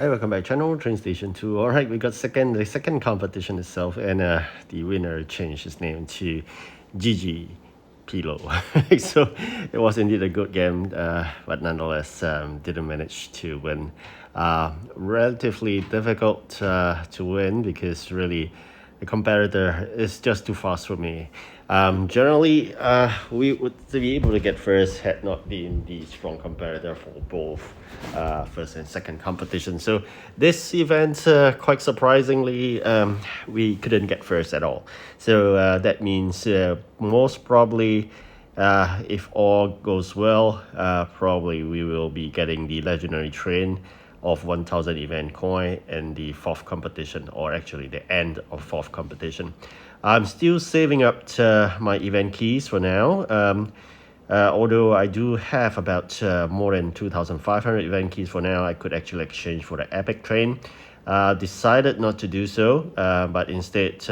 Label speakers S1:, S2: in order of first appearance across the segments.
S1: Hi, welcome back channel, TrainStation2. Alright, we got the second competition itself, and the winner changed his name to GG P.LOH. So it was indeed a good game, but nonetheless didn't manage to win. Relatively difficult to win because really the competitor is just too fast for me. Generally, we would be able to get first had not been the strong competitor for both first and second competition. So this event, quite surprisingly, we couldn't get first at all. So that means most probably, if all goes well, probably we will be getting the legendary train of 1000 event coin and the fourth competition, or actually the end of fourth competition. I'm still saving up my event keys for now. Although I do have about more than 2,500 event keys for now, I could actually exchange for the epic train. Decided not to do so, but instead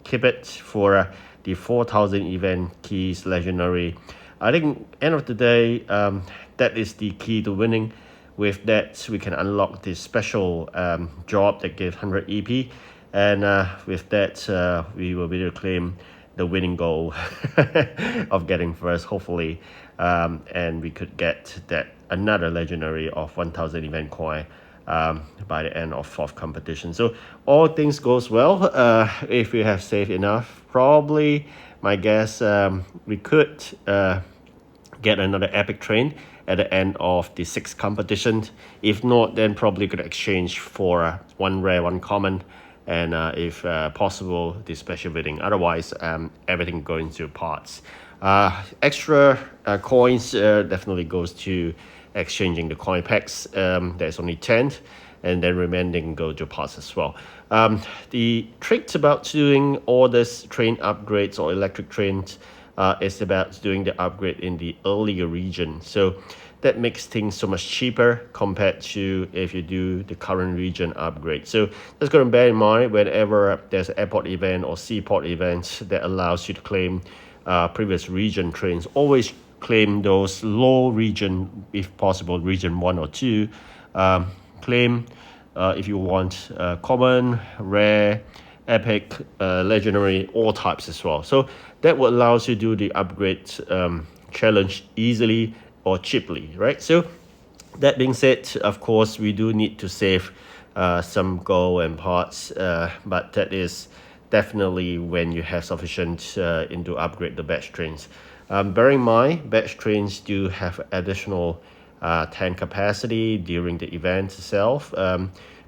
S1: keep it for the 4,000 event keys legendary. I think end of the day, that is the key to winning. With that, we can unlock this special job that gives 100 EP, and with that, we will be able to claim the winning goal of getting first, hopefully, and we could get that another legendary of 1000 event coin by the end of fourth competition. So all things goes well, if we have saved enough, probably my guess, we could get another epic train at the end of the sixth competition. If not, then probably could exchange for one rare, one common, and if possible, the special bidding. Otherwise, everything going to parts. Extra coins definitely goes to exchanging the coin packs. There's only 10, and then remaining go to parts as well. The trick about doing all this train upgrades or electric trains is about doing the upgrade in the earlier region. So that makes things so much cheaper compared to if you do the current region upgrade. So just got to bear in mind whenever there's an airport event or seaport event that allows you to claim previous region trains, always claim those low region, if possible, region 1 or 2. Claim if you want common, rare, epic, legendary, all types as well. So that will allow you to do the upgrade challenge easily or cheaply, right? So that being said, of course, we do need to save some gold and parts, but that is definitely when you have sufficient into upgrade the batch trains. Bear in mind, batch trains do have additional tank capacity during the event itself.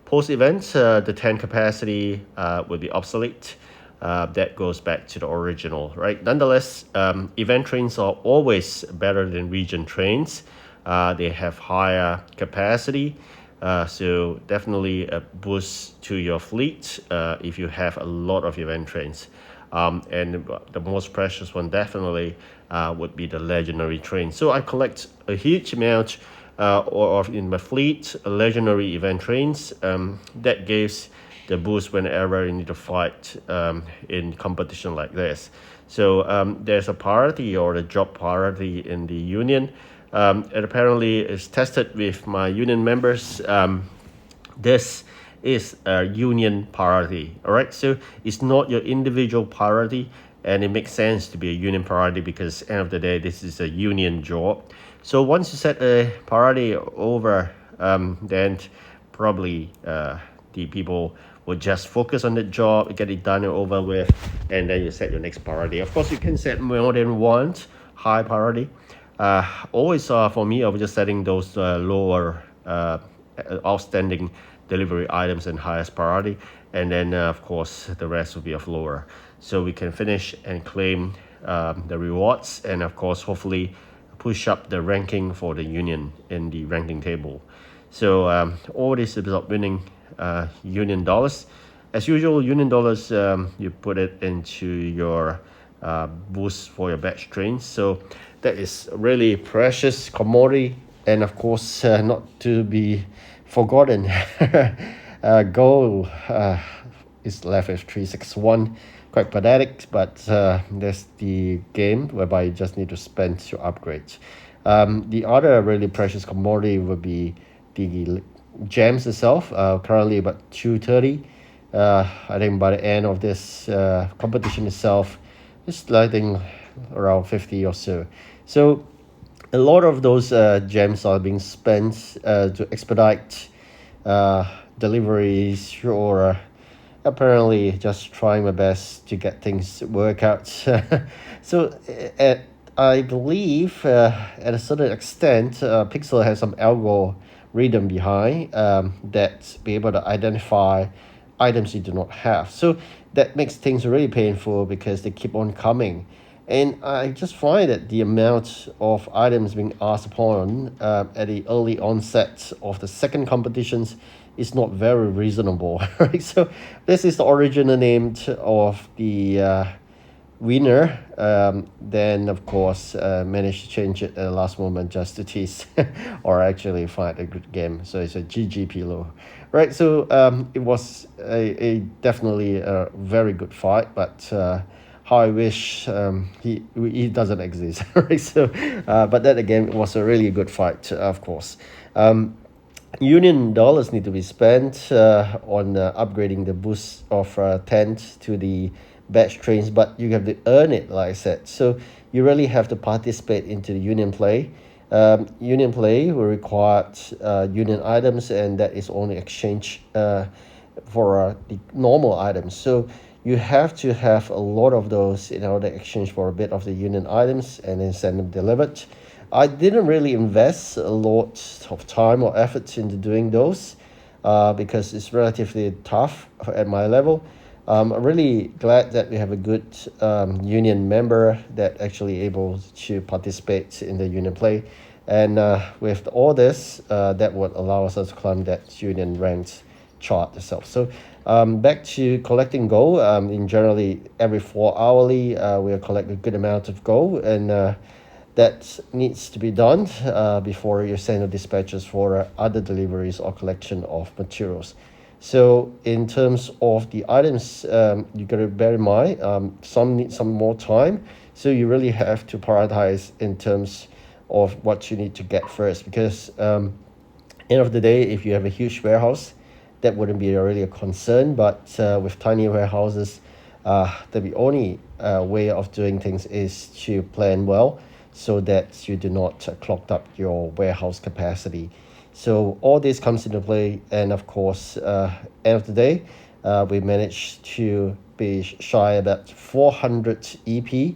S1: Post-event, the tank capacity will be obsolete. That goes back to the original, right? Nonetheless, event trains are always better than region trains. They have higher capacity, so definitely a boost to your fleet if you have a lot of event trains. And the most precious one definitely would be the legendary train. So I collect a huge amount or in my fleet legendary event trains. That gives the boost whenever you need to fight in competition like this. So there's a priority or a job priority in the union. It apparently is tested with my union members. This is a union priority, all right? So it's not your individual priority, and it makes sense to be a union priority because end of the day, this is a union job. So once you set a priority over, then probably the people will just focus on the job, get it done and over with, and then you set your next priority. Of course, you can set more than one high priority. Always for me, I was just setting those lower outstanding delivery items and highest priority, and then of course the rest will be of lower, so we can finish and claim the rewards, and of course hopefully push up the ranking for the union in the ranking table. So all this is about winning union dollars. As usual, union dollars, you put it into your boost for your batch trains. So that is really precious commodity, and of course not to be forgotten. Gold is left with 361. Quite pathetic, but that's the game whereby you just need to spend to upgrade. The other really precious commodity would be the gems itself. Currently about 230. I think by the end of this competition itself, it's I think around 50 or so. So a lot of those gems are being spent to expedite deliveries or apparently just trying my best to get things to work out. So I believe at a certain extent, Pixel has some algorithm behind that be able to identify items you do not have. So that makes things really painful because they keep on coming. And I just find that the amount of items being asked upon at the early onset of the second competitions is not very reasonable, right? So this is the original name of the winner. Then of course managed to change it at the last moment just to tease, or actually find a good game. So it's a GG P.LOH, right? So it was a definitely a very good fight, but. How I wish he doesn't exist, right? So, but that again was a really good fight, of course. Union dollars need to be spent on upgrading the boost of tent to the batch trains, but you have to earn it, like I said. So you really have to participate into the union play. Union play will require union items, and that is only exchange for the normal items. So you have to have a lot of those in order to exchange for a bit of the union items and then send them delivered. I didn't really invest a lot of time or effort into doing those because it's relatively tough at my level. I'm really glad that we have a good union member that actually able to participate in the union play. And with all this, that would allow us to climb that union ranked chart itself. So back to collecting gold. In generally every 4 hourly, we'll collect a good amount of gold, and that needs to be done before you send the dispatches for other deliveries or collection of materials. So in terms of the items, you got to bear in mind some need some more time. So you really have to prioritize in terms of what you need to get first, because end of the day, if you have a huge warehouse, that wouldn't be really a concern. But with tiny warehouses, the only way of doing things is to plan well so that you do not clog up your warehouse capacity. So all this comes into play, and of course, end of the day, we managed to be shy about 400 EP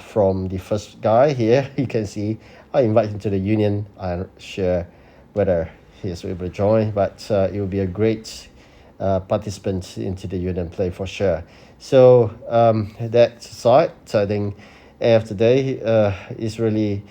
S1: from the first guy here. You can see I invite him to the union. I'm not sure whether he is able to join, but it will be a great participant into the union play for sure. So that aside, I think end of the day is really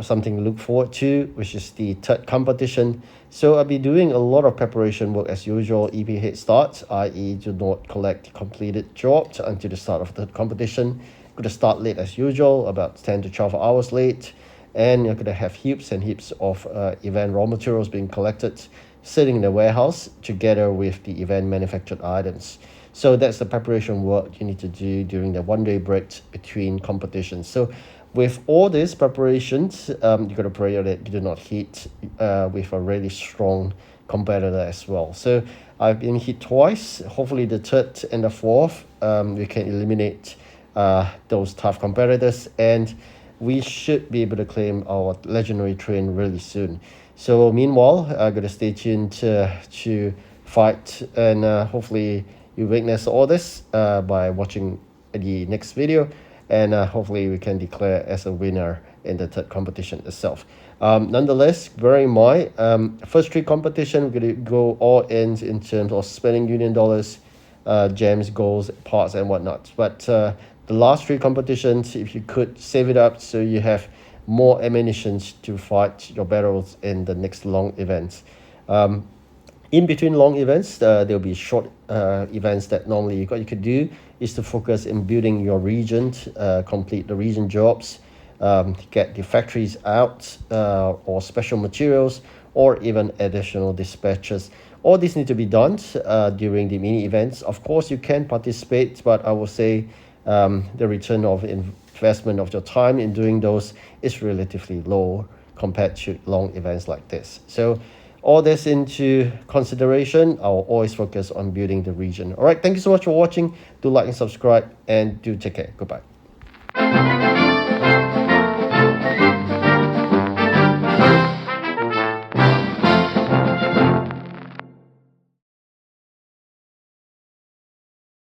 S1: something to look forward to, which is the third competition. So I'll be doing a lot of preparation work as usual. EP head start, i.e. do not collect completed jobs until the start of the competition. Going to start late as usual, about 10 to 12 hours late, and you're going to have heaps and heaps of event raw materials being collected, sitting in the warehouse together with the event manufactured items. So that's the preparation work you need to do during the 1 day break between competitions. So with all these preparations, you got to pray that you do not hit with a really strong competitor as well. So I've been hit twice. Hopefully the third and the fourth, we can eliminate those tough competitors, and we should be able to claim our legendary train really soon. So meanwhile, I'm gonna stay tuned to fight, and hopefully you witness all this by watching the next video, and hopefully we can declare as a winner in the third competition itself. Nonetheless, bear in mind, first three competition, we're gonna go all in terms of spending union dollars, gems, golds, parts, and whatnot. But the last three competitions, if you could save it up so you have more ammunition to fight your battles in the next long events. In between long events, there'll be short events that normally what you could do is to focus in building your region, complete the region jobs, get the factories out, or special materials, or even additional dispatches. All this need to be done during the mini events. Of course, you can participate, but I will say the return of investment of your time in doing those is relatively low compared to long events like this. So all this into consideration, I'll always focus on building the region. All right, thank you so much for watching. Do like and subscribe, and do take care. Goodbye.